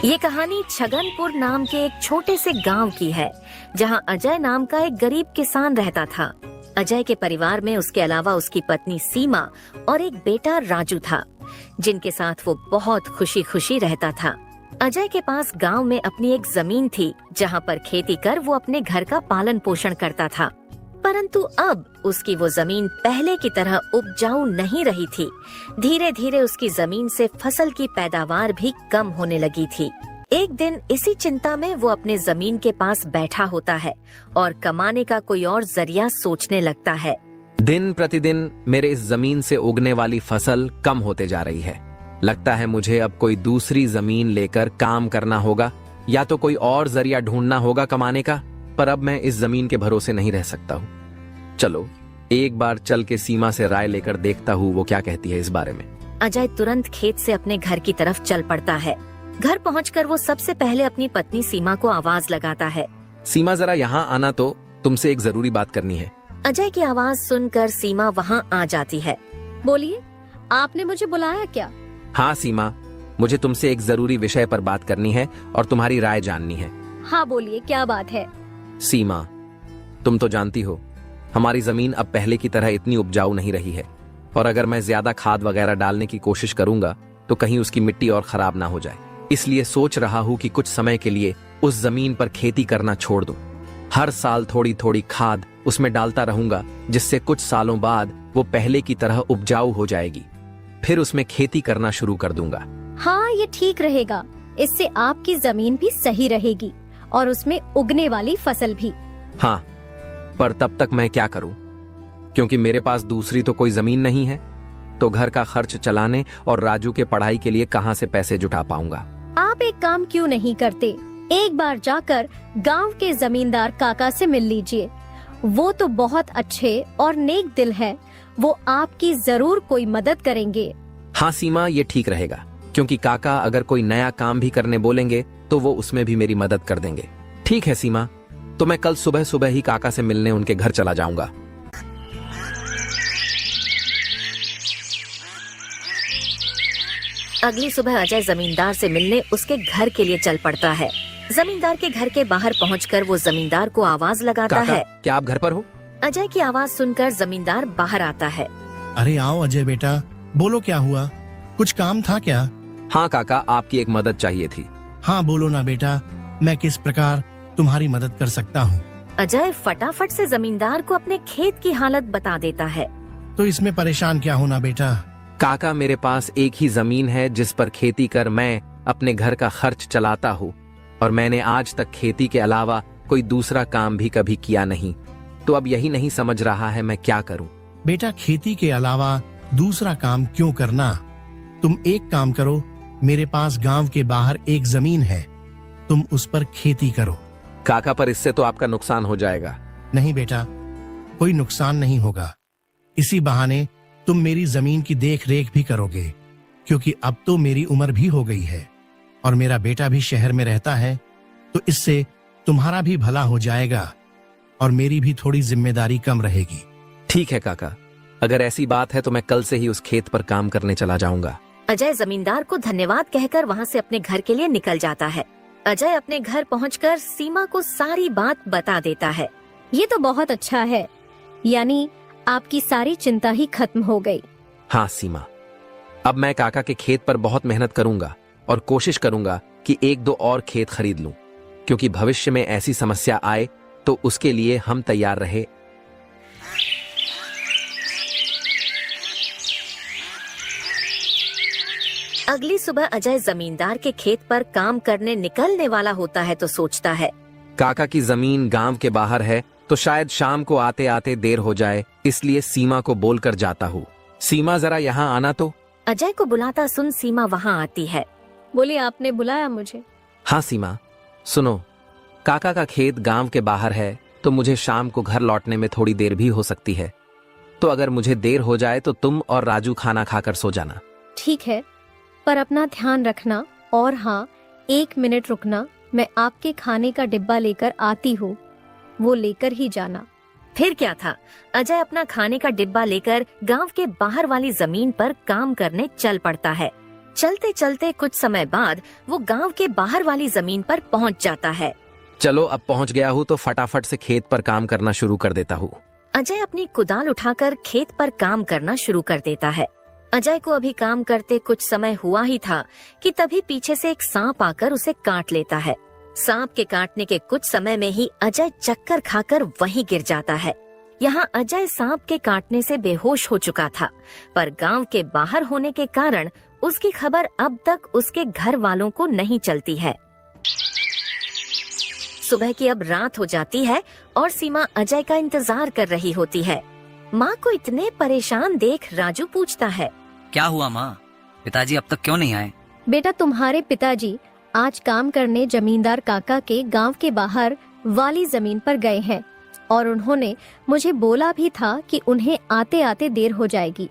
ये कहानी छगनपुर नाम के एक छोटे से गांव की है, जहां अजय नाम का एक गरीब किसान रहता था। अजय के परिवार में उसके अलावा उसकी पत्नी सीमा और एक बेटा राजू था, जिनके साथ वो बहुत खुशी खुशी रहता था। अजय के पास गांव में अपनी एक जमीन थी, जहां पर खेती कर वो अपने घर का पालन पोषण करता था। परंतु अब उसकी वो जमीन पहले की तरह उपजाऊ नहीं रही थी। धीरे धीरे उसकी जमीन से फसल की पैदावार भी कम होने लगी थी। एक दिन इसी चिंता में वो अपने जमीन के पास बैठा होता है और कमाने का कोई और जरिया सोचने लगता है। दिन प्रतिदिन मेरे इस जमीन से उगने वाली फसल कम होते जा रही है। लगता है मुझे अब कोई दूसरी जमीन लेकर काम करना होगा, या तो कोई और जरिया ढूंढना होगा कमाने का। पर अब मैं इस जमीन के भरोसे नहीं रह सकता हूँ। चलो एक बार चल के सीमा से राय लेकर देखता हूँ वो क्या कहती है इस बारे में। अजय तुरंत खेत से अपने घर की तरफ चल पड़ता है। घर पहुंचकर वो सबसे पहले अपनी पत्नी सीमा को आवाज लगाता है। सीमा जरा यहाँ आना, तो तुमसे एक जरूरी बात करनी है। अजय की आवाज सुनकर सीमा वहाँ आ जाती है। बोलिए, आपने मुझे बुलाया क्या? हाँ सीमा, मुझे तुमसे एक जरूरी विषय पर बात करनी है और तुम्हारी राय जाननी है। हाँ बोलिए, क्या बात है? सीमा, तुम तो जानती हो हमारी जमीन अब पहले की तरह इतनी उपजाऊ नहीं रही है, और अगर मैं ज्यादा खाद वगैरह डालने की कोशिश करूंगा तो कहीं उसकी मिट्टी और खराब ना हो जाए। इसलिए सोच रहा हूँ कि कुछ समय के लिए उस जमीन पर खेती करना छोड़ दूं। हर साल थोड़ी थोड़ी खाद उसमें डालता रहूंगा, जिससे कुछ सालों बाद वो पहले की तरह उपजाऊ हो जाएगी। फिर उसमें खेती करना शुरू कर दूंगा। हाँ, ये ठीक रहेगा। इससे आपकी जमीन भी सही रहेगी और उसमें उगने वाली फसल भी। हाँ, पर तब तक मैं क्या करूं? क्योंकि मेरे पास दूसरी तो कोई जमीन नहीं है, तो घर का खर्च चलाने और राजू के पढ़ाई के लिए कहां से पैसे जुटा पाऊंगा। आप एक काम क्यों नहीं करते, एक बार जाकर गांव के जमींदार काका से मिल लीजिए। वो तो बहुत अच्छे और नेक दिल है, वो आपकी जरूर कोई मदद करेंगे। हाँ सीमा, ये ठीक रहेगा, क्योंकि काका अगर कोई नया काम भी करने बोलेंगे तो वो उसमें भी मेरी मदद कर देंगे। ठीक है सीमा, तो मैं कल सुबह सुबह ही काका से मिलने उनके घर चला जाऊंगा। अगली सुबह अजय जमींदार से मिलने उसके घर के लिए चल पड़ता है। जमींदार के घर के बाहर पहुंचकर वो जमींदार को आवाज लगाता काका, है। क्या आप घर पर हो? अजय की आवाज सुनकर जमींदार बाहर आता है। अरे आओ अजय बेटा, बोलो क्या हुआ, कुछ काम था क्या? हाँ काका, आपकी एक मदद चाहिए थी। हाँ बोलो ना बेटा, मैं किस प्रकार तुम्हारी मदद कर सकता हूँ? अजय फटाफट से जमींदार को अपने खेत की हालत बता देता है। तो इसमें परेशान क्या होना बेटा। काका, मेरे पास एक ही जमीन है जिस पर खेती कर मैं अपने घर का खर्च चलाता हूँ, और मैंने आज तक खेती के अलावा कोई दूसरा काम भी कभी किया नहीं। तो अब यही नहीं समझ रहा है मैं क्या करूँ। बेटा, खेती के अलावा दूसरा काम क्यों करना? तुम एक काम करो, मेरे पास गांव के बाहर एक जमीन है, तुम उस पर खेती करो। काका, पर इससे तो आपका नुकसान हो जाएगा। नहीं बेटा, कोई नुकसान नहीं होगा। इसी बहाने तुम मेरी जमीन की देख रेख भी करोगे, क्योंकि अब तो मेरी उम्र भी हो गई है और मेरा बेटा भी शहर में रहता है, तो इससे तुम्हारा भी भला हो जाएगा और मेरी भी थोड़ी जिम्मेदारी कम रहेगी। ठीक है काका, अगर ऐसी बात है तो मैं कल से ही उस खेत पर काम करने चला जाऊंगा। अजय जमींदार को धन्यवाद कहकर वहाँ से अपने घर के लिए निकल जाता है। अजय अपने घर पहुंचकर सीमा को सारी बात बता देता है। ये तो बहुत अच्छा है, यानी आपकी सारी चिंता ही खत्म हो गई। हाँ सीमा, अब मैं काका के खेत पर बहुत मेहनत करूंगा और कोशिश करूंगा कि एक दो और खेत खरीद लूं, क्योंकि भविष्य में ऐसी समस्या आए तो उसके लिए हम तैयार रहे। अगली सुबह अजय जमींदार के खेत पर काम करने निकलने वाला होता है तो सोचता है, काका की जमीन गांव के बाहर है, तो शायद शाम को आते आते देर हो जाए, इसलिए सीमा को बोलकर जाता हूँ। सीमा, जरा यहाँ आना तो। अजय को बुलाता सुन सीमा वहाँ आती है। बोले, आपने बुलाया मुझे? हाँ सीमा, सुनो, काका का खेत गांव के बाहर है, तो मुझे शाम को घर लौटने में थोड़ी देर भी हो सकती है। तो अगर मुझे देर हो जाए तो तुम और राजू खाना खाकर सो जाना। ठीक है, पर अपना ध्यान रखना। और हाँ, 1 मिनट रुकना, मैं आपके खाने का डिब्बा लेकर आती हूँ, वो लेकर ही जाना। फिर क्या था, अजय अपना खाने का डिब्बा लेकर गांव के बाहर वाली जमीन पर काम करने चल पड़ता है। चलते चलते कुछ समय बाद वो गांव के बाहर वाली जमीन पर पहुंच जाता है। चलो अब पहुंच गया हूँ तो फटाफट से खेत पर काम करना शुरू कर देता हूँ। अजय अपनी कुदाल उठाकर खेत पर काम करना शुरू कर देता है। अजय को अभी काम करते कुछ समय हुआ ही था कि तभी पीछे से एक सांप आकर उसे काट लेता है। सांप के काटने के कुछ समय में ही अजय चक्कर खाकर वहीं गिर जाता है। यहाँ अजय सांप के काटने से बेहोश हो चुका था, पर गांव के बाहर होने के कारण उसकी खबर अब तक उसके घर वालों को नहीं चलती है। सुबह की अब रात हो जाती है और सीमा अजय का इंतजार कर रही होती है। माँ को इतने परेशान देख राजू पूछता है, क्या हुआ माँ? पिताजी अब तक क्यों नहीं आए? बेटा, तुम्हारे पिताजी आज काम करने जमींदार काका के गांव के बाहर वाली जमीन पर गए हैं और उन्होंने मुझे बोला भी था कि उन्हें आते आते देर हो जाएगी,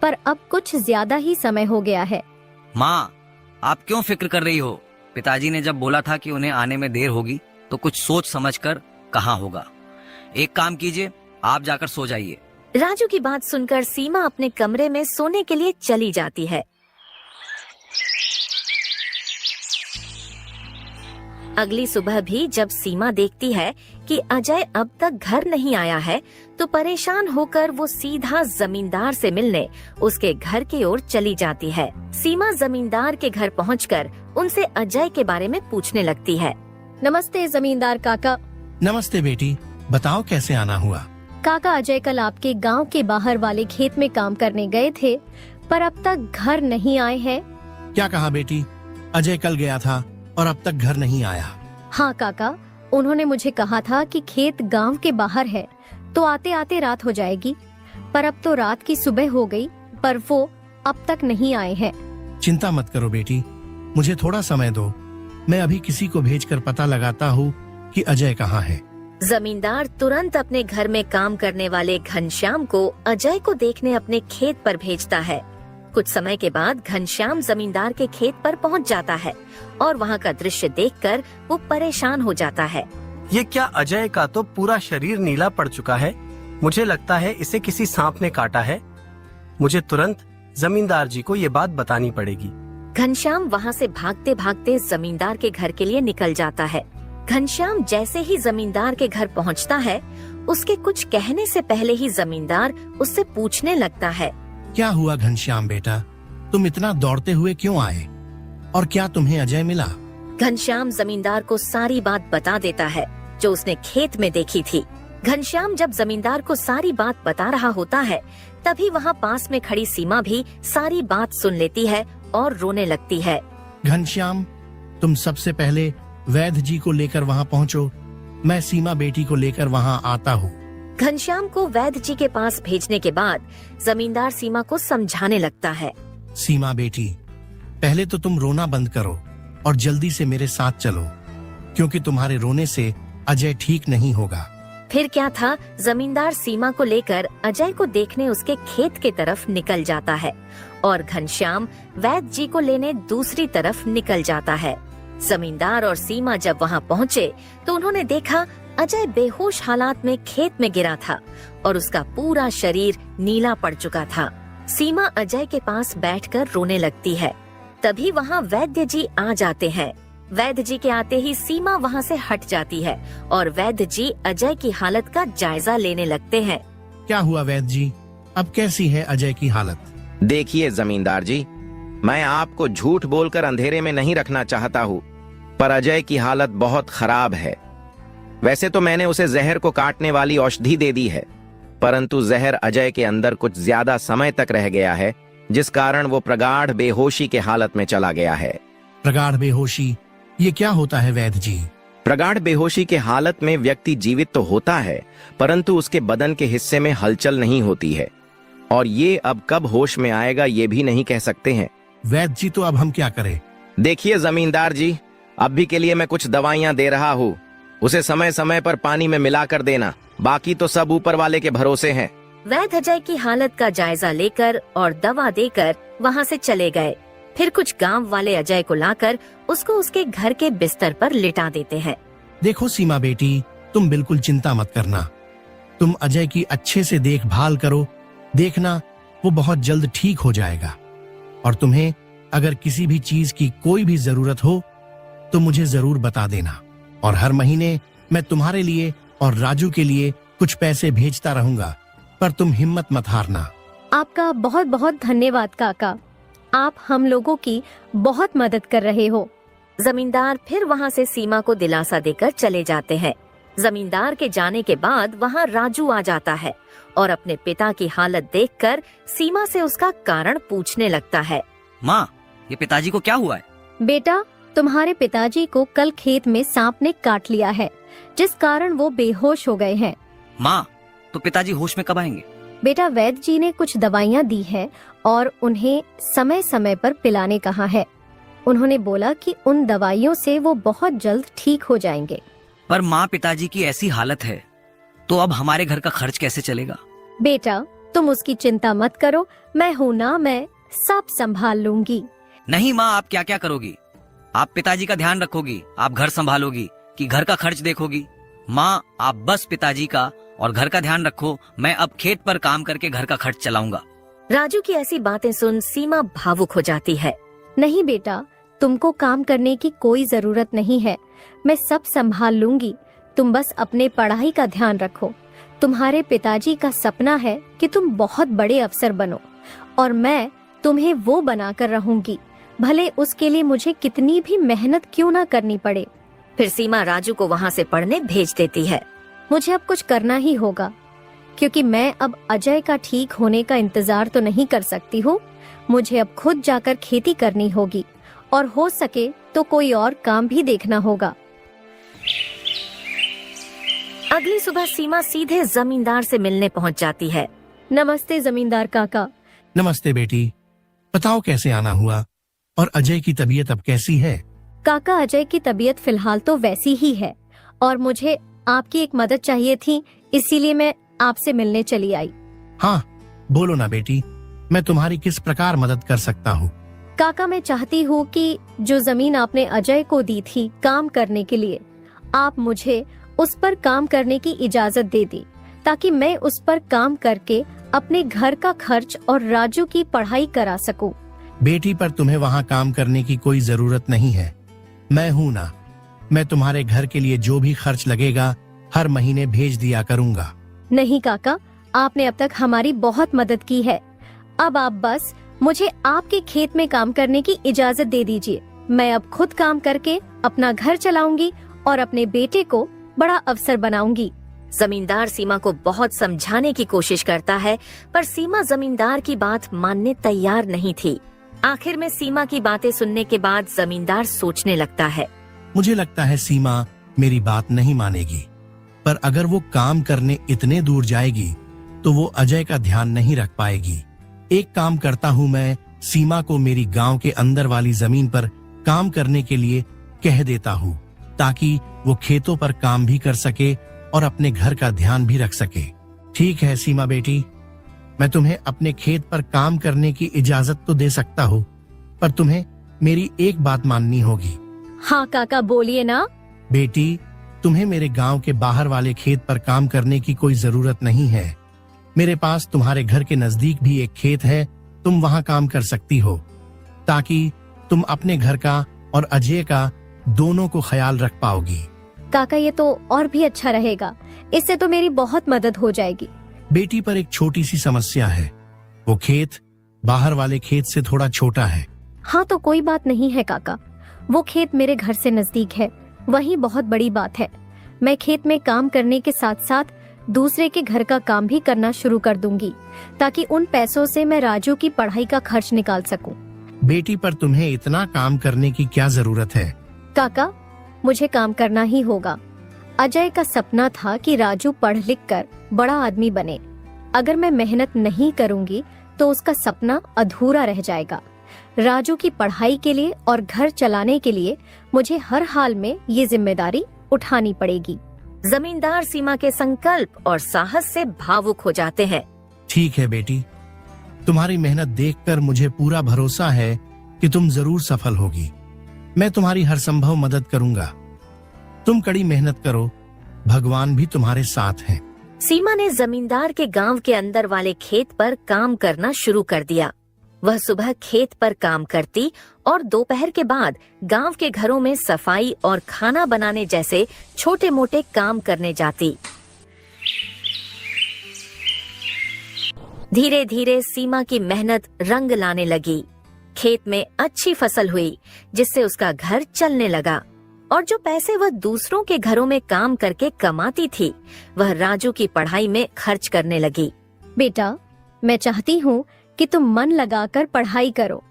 पर अब कुछ ज्यादा ही समय हो गया है। माँ, आप क्यों फिक्र कर रही हो? पिताजी ने जब बोला था कि उन्हें आने में देर होगी तो कुछ सोच समझकर कहा होगा। एक काम कीजिए, आप जाकर सो जाइए। राजू की बात सुनकर सीमा अपने कमरे में सोने के लिए चली जाती है। अगली सुबह भी जब सीमा देखती है कि अजय अब तक घर नहीं आया है, तो परेशान होकर वो सीधा जमींदार से मिलने उसके घर की ओर चली जाती है। सीमा जमींदार के घर पहुंचकर उनसे अजय के बारे में पूछने लगती है। नमस्ते जमींदार काका। नमस्ते बेटी, बताओ कैसे आना हुआ? काका, अजय कल आपके गांव के बाहर वाले खेत में काम करने गए थे, पर अब तक घर नहीं आए हैं। क्या कहा बेटी? अजय कल गया था और अब तक घर नहीं आया? हाँ काका, उन्होंने मुझे कहा था कि खेत गांव के बाहर है तो आते आते रात हो जाएगी, पर अब तो रात की सुबह हो गई, पर वो अब तक नहीं आए हैं। चिंता मत करो बेटी, मुझे थोड़ा समय दो, मैं अभी किसी को भेजकर पता लगाता हूँ कि अजय कहाँ है। जमींदार तुरंत अपने घर में काम करने वाले घनश्याम को अजय को देखने अपने खेत पर भेजता है। कुछ समय के बाद घनश्याम जमींदार के खेत पर पहुंच जाता है और वहां का दृश्य देखकर वो परेशान हो जाता है। ये क्या, अजय का तो पूरा शरीर नीला पड़ चुका है। मुझे लगता है इसे किसी सांप ने काटा है। मुझे तुरंत जमींदार जी को ये बात बतानी पड़ेगी। घनश्याम वहां से भागते भागते जमींदार के घर के लिए निकल जाता है। घनश्याम जैसे ही जमींदार के घर पहुंचता है, उसके कुछ कहने से पहले ही जमींदार उससे पूछने लगता है। क्या हुआ घनश्याम बेटा, तुम इतना दौड़ते हुए क्यों आए और क्या तुम्हें अजय मिला? घनश्याम जमींदार को सारी बात बता देता है जो उसने खेत में देखी थी। घनश्याम जब जमींदार को सारी बात बता रहा होता है, तभी वहाँ पास में खड़ी सीमा भी सारी बात सुन लेती है और रोने लगती है। घनश्याम, तुम सबसे पहले वैद्य जी को लेकर वहाँ पहुँचो, मैं सीमा बेटी को लेकर वहाँ आता हूँ। घनश्याम को वैद्य जी के पास भेजने के बाद जमींदार सीमा को समझाने लगता है। सीमा बेटी, पहले तो तुम रोना बंद करो और जल्दी से मेरे साथ चलो, क्योंकि तुम्हारे रोने से अजय ठीक नहीं होगा। फिर क्या था, जमींदार सीमा को लेकर अजय को देखने उसके खेत के तरफ निकल जाता है और घनश्याम वैद्य जी को लेने दूसरी तरफ निकल जाता है। जमींदार और सीमा जब वहाँ पहुँचे तो उन्होंने देखा अजय बेहोश हालात में खेत में गिरा था और उसका पूरा शरीर नीला पड़ चुका था। सीमा अजय के पास बैठकर रोने लगती है। तभी वहाँ वैद्य जी आ जाते हैं। वैद्य जी के आते ही सीमा वहाँ से हट जाती है और वैद्य जी अजय की हालत का जायजा लेने लगते हैं। क्या हुआ वैद्य जी, अब कैसी है अजय की हालत? देखिए जमींदार जी, मैं आपको झूठ बोलकर अंधेरे में नहीं रखना चाहता हूँ, पर अजय की हालत बहुत खराब है। वैसे तो मैंने उसे जहर को काटने वाली औषधि दे दी है, परंतु जहर अजय के अंदर कुछ ज्यादा समय तक रह गया है, जिस कारण वो प्रगाढ़ बेहोशी के हालत में चला गया है। प्रगाढ़ बेहोशी, ये क्या होता है वैद्य जी? प्रगाढ़ बेहोशी के हालत में व्यक्ति जीवित तो होता है, परंतु उसके बदन के हिस्से में हलचल नहीं होती है, और ये अब कब होश में आएगा ये भी नहीं कह सकते हैं। वैद्य जी, तो अब हम क्या करें? देखिए जमींदार जी, अभी के लिए मैं कुछ दवाइयाँ दे रहा हूँ, उसे समय समय पर पानी में मिलाकर देना, बाकी तो सब ऊपर वाले के भरोसे हैं। वैद्य अजय की हालत का जायजा लेकर और दवा देकर वहाँ से चले गए। फिर कुछ गांव वाले अजय को लाकर उसको उसके घर के बिस्तर पर लिटा देते हैं। देखो सीमा बेटी, तुम बिल्कुल चिंता मत करना, तुम अजय की अच्छे से देखभाल करो, देखना वो बहुत जल्द ठीक हो जाएगा और तुम्हें अगर किसी भी चीज की कोई भी जरूरत हो तो मुझे जरूर बता देना, और हर महीने मैं तुम्हारे लिए और राजू के लिए कुछ पैसे भेजता रहूंगा, पर तुम हिम्मत मत हारना। आपका बहुत बहुत धन्यवाद काका, आप हम लोगों की बहुत मदद कर रहे हो। जमींदार फिर वहाँ से सीमा को दिलासा देकर चले जाते हैं। जमींदार के जाने के बाद वहाँ राजू आ जाता है और अपने पिता की हालत देखकर सीमा से उसका कारण पूछने लगता है। माँ, ये पिताजी को क्या हुआ है? बेटा, तुम्हारे पिताजी को कल खेत में सांप ने काट लिया है, जिस कारण वो बेहोश हो गए हैं। माँ, तो पिताजी होश में कब आएंगे? बेटा, वैद्य जी ने कुछ दवाइयाँ दी हैं और उन्हें समय समय पर पिलाने कहा है। उन्होंने बोला कि उन दवाइयों से वो बहुत जल्द ठीक हो जाएंगे। पर माँ, पिताजी की ऐसी हालत है तो अब हमारे घर का खर्च कैसे चलेगा? बेटा, तुम उसकी चिंता मत करो, मैं हूँ ना, मैं सब संभाल लूंगी। नहीं माँ, आप क्या क्या करोगी? आप पिताजी का ध्यान रखोगी, आप घर संभालोगी कि घर का खर्च देखोगी? माँ, आप बस पिताजी का और घर का ध्यान रखो, मैं अब खेत पर काम करके घर का खर्च चलाऊंगा। राजू की ऐसी बातें सुन सीमा भावुक हो जाती है। नहीं बेटा, तुमको काम करने की कोई जरूरत नहीं है, मैं सब संभाल लूंगी। तुम बस अपने पढ़ाई का ध्यान रखो। तुम्हारे पिताजी का सपना है कि तुम बहुत बड़े अफसर बनो, और मैं तुम्हें वो बनाकर रहूंगी, भले उसके लिए मुझे कितनी भी मेहनत क्यों ना करनी पड़े। फिर सीमा राजू को वहाँ से पढ़ने भेज देती है। मुझे अब कुछ करना ही होगा, क्योंकि मैं अब अजय का ठीक होने का इंतजार तो नहीं कर सकती हूँ। मुझे अब खुद जाकर खेती करनी होगी, और हो सके तो कोई और काम भी देखना होगा। अगली सुबह सीमा सीधे जमींदार से मिलने पहुँच जाती है। नमस्ते जमींदार काका। नमस्ते बेटी, बताओ कैसे आना हुआ, और अजय की तबीयत अब कैसी है? काका, अजय की तबीयत फिलहाल तो वैसी ही है, और मुझे आपकी एक मदद चाहिए थी, इसीलिए मैं आपसे मिलने चली आई। हाँ, बोलो ना बेटी, मैं तुम्हारी किस प्रकार मदद कर सकता हूँ? काका, मैं चाहती हूँ कि जो जमीन आपने अजय को दी थी काम करने के लिए, आप मुझे उस पर काम करने की इजाजत दे दी, ताकि मैं उस पर काम करके अपने घर का खर्च और राजू की पढ़ाई करा सकूं। बेटी, पर तुम्हें वहाँ काम करने की कोई जरूरत नहीं है, मैं हूँ ना। मैं तुम्हारे घर के लिए जो भी खर्च लगेगा हर महीने भेज दिया करूँगा। नहीं काका, आपने अब तक हमारी बहुत मदद की है। अब आप बस मुझे आपके खेत में काम करने की इजाजत दे दीजिए। मैं अब खुद काम करके अपना घर चलाऊंगी और अपने बेटे को बड़ा अफसर बनाऊंगी। जमींदार सीमा को बहुत समझाने की कोशिश करता है, पर सीमा जमींदार की बात मानने तैयार नहीं थी। आखिर में सीमा की बातें सुनने के बाद जमींदार सोचने लगता है। मुझे लगता है सीमा मेरी बात नहीं मानेगी, पर अगर वो काम करने इतने दूर जाएगी तो वो अजय का ध्यान नहीं रख पाएगी। एक काम करता हूँ, मैं सीमा को मेरी गांव के अंदर वाली जमीन पर काम करने के लिए कह देता हूँ, ताकि वो खेतों पर काम भी कर सके और अपने घर का ध्यान भी रख सके। ठीक है सीमा बेटी, मैं तुम्हें अपने खेत पर काम करने की इजाजत तो दे सकता हूँ, पर तुम्हें मेरी एक बात माननी होगी। हाँ काका, बोलिए ना। बेटी, तुम्हें मेरे गांव के बाहर वाले खेत पर काम करने की कोई जरूरत नहीं है। मेरे पास तुम्हारे घर के नजदीक भी एक खेत है, तुम वहां काम कर सकती हो, ताकि तुम अपने घर का और अजय का दोनों को ख्याल रख पाओगी। काका, ये तो और भी अच्छा रहेगा, इससे तो मेरी बहुत मदद हो जाएगी। बेटी, पर एक छोटी सी समस्या है, वो खेत बाहर वाले खेत से थोड़ा छोटा है। हाँ तो कोई बात नहीं है काका, वो खेत मेरे घर से नजदीक है, वही बहुत बड़ी बात है। मैं खेत में काम करने के साथ साथ दूसरे के घर का काम भी करना शुरू कर दूंगी, ताकि उन पैसों से मैं राजू की पढ़ाई का खर्च निकाल सकूं। बेटी, पर तुम्हें इतना काम करने की क्या जरूरत है? काका, मुझे काम करना ही होगा। अजय का सपना था कि राजू पढ़ लिख कर बड़ा आदमी बने। अगर मैं मेहनत नहीं करूंगी तो उसका सपना अधूरा रह जाएगा। राजू की पढ़ाई के लिए और घर चलाने के लिए मुझे हर हाल में ये जिम्मेदारी उठानी पड़ेगी। जमींदार सीमा के संकल्प और साहस से भावुक हो जाते हैं। ठीक है बेटी, तुम्हारी मेहनत देखकर मुझे पूरा भरोसा है कि तुम जरूर सफल होगी। मैं तुम्हारी हर संभव मदद करूंगा। तुम कड़ी मेहनत करो, भगवान भी तुम्हारे साथ हैं। सीमा ने जमींदार के गांव के अंदर वाले खेत पर काम करना शुरू कर दिया। वह सुबह खेत पर काम करती और दोपहर के बाद गांव के घरों में सफाई और खाना बनाने जैसे छोटे मोटे काम करने जाती। धीरे धीरे सीमा की मेहनत रंग लाने लगी। खेत में अच्छी फसल हुई, जिससे उसका घर चलने लगा और जो पैसे वह दूसरों के घरों में काम करके कमाती थी, वह राजू की पढ़ाई में खर्च करने लगी। बेटा, मैं चाहती हूँ कि तुम मन लगाकर पढ़ाई करो।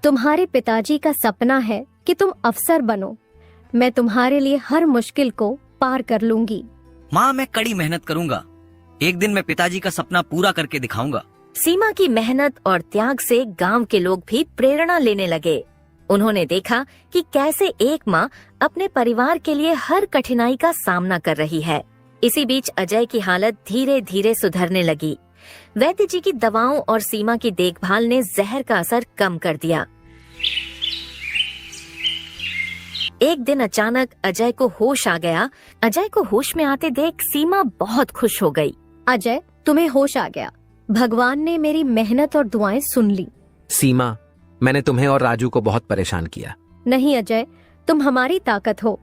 तुम्हारे पिताजी का सपना है कि तुम अफसर बनो। मैं तुम्हारे लिए हर मुश्किल को पार कर लूंगी। माँ, मैं कड़ी मेहनत करूंगा। एक दिन मैं पिताजी का सपना पूरा करके दिखाऊंगा। सीमा की मेहनत और त्याग से गांव के लोग भी प्रेरणा लेने लगे। उन्होंने देखा कि कैसे एक माँ अपने परिवार के लिए हर कठिनाई का सामना कर रही है। इसी बीच अजय की हालत धीरे धीरे सुधरने लगी। वैद्य जी की दवाओं और सीमा की देखभाल ने जहर का असर कम कर दिया। एक दिन अचानक अजय को होश आ गया। अजय को होश में आते देख सीमा बहुत खुश हो गई। अजय, तुम्हें होश आ गया। भगवान ने मेरी मेहनत और दुआएं सुन ली। सीमा, मैंने तुम्हें और राजू को बहुत परेशान किया। नहीं अजय, तुम हमारी ताकत हो।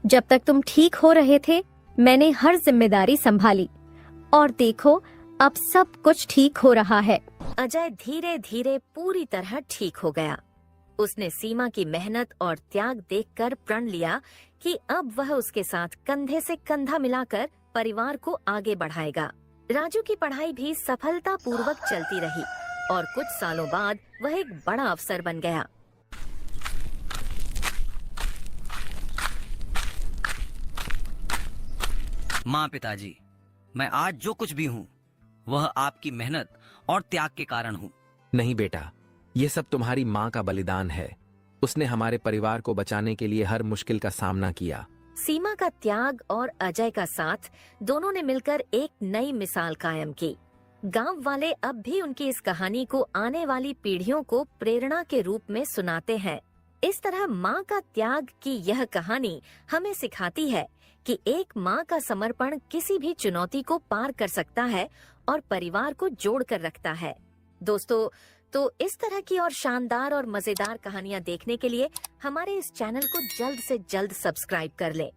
जब तक तुम ठीक हो रहे थे, मैंने हर जिम्मेदारी संभाली और देखो, अब सब कुछ ठीक हो रहा है। अजय धीरे धीरे पूरी तरह ठीक हो गया। उसने सीमा की मेहनत और त्याग देखकर प्रण लिया कि अब वह उसके साथ कंधे से कंधा मिलाकर परिवार को आगे बढ़ाएगा। राजू की पढ़ाई भी सफलतापूर्वक चलती रही और कुछ सालों बाद वह एक बड़ा अफसर बन गया। माँ, पिताजी, मैं आज जो कुछ भी हूँ वह आपकी मेहनत और त्याग के कारण हूँ। नहीं बेटा, ये सब तुम्हारी माँ का बलिदान है। उसने हमारे परिवार को बचाने के लिए हर मुश्किल का सामना किया। सीमा का त्याग और अजय का साथ, दोनों ने मिलकर एक नई मिसाल कायम की। गांव वाले अब भी उनकी इस कहानी को आने वाली पीढ़ियों को प्रेरणा के रूप में सुनाते हैं। इस तरह माँ का त्याग की यह कहानी हमें सिखाती है कि एक माँ का समर्पण किसी भी चुनौती को पार कर सकता है और परिवार को जोड़ कर रखता है। दोस्तों, तो इस तरह की और शानदार और मजेदार कहानियाँ देखने के लिए हमारे इस चैनल को जल्द से जल्द सब्सक्राइब कर लें।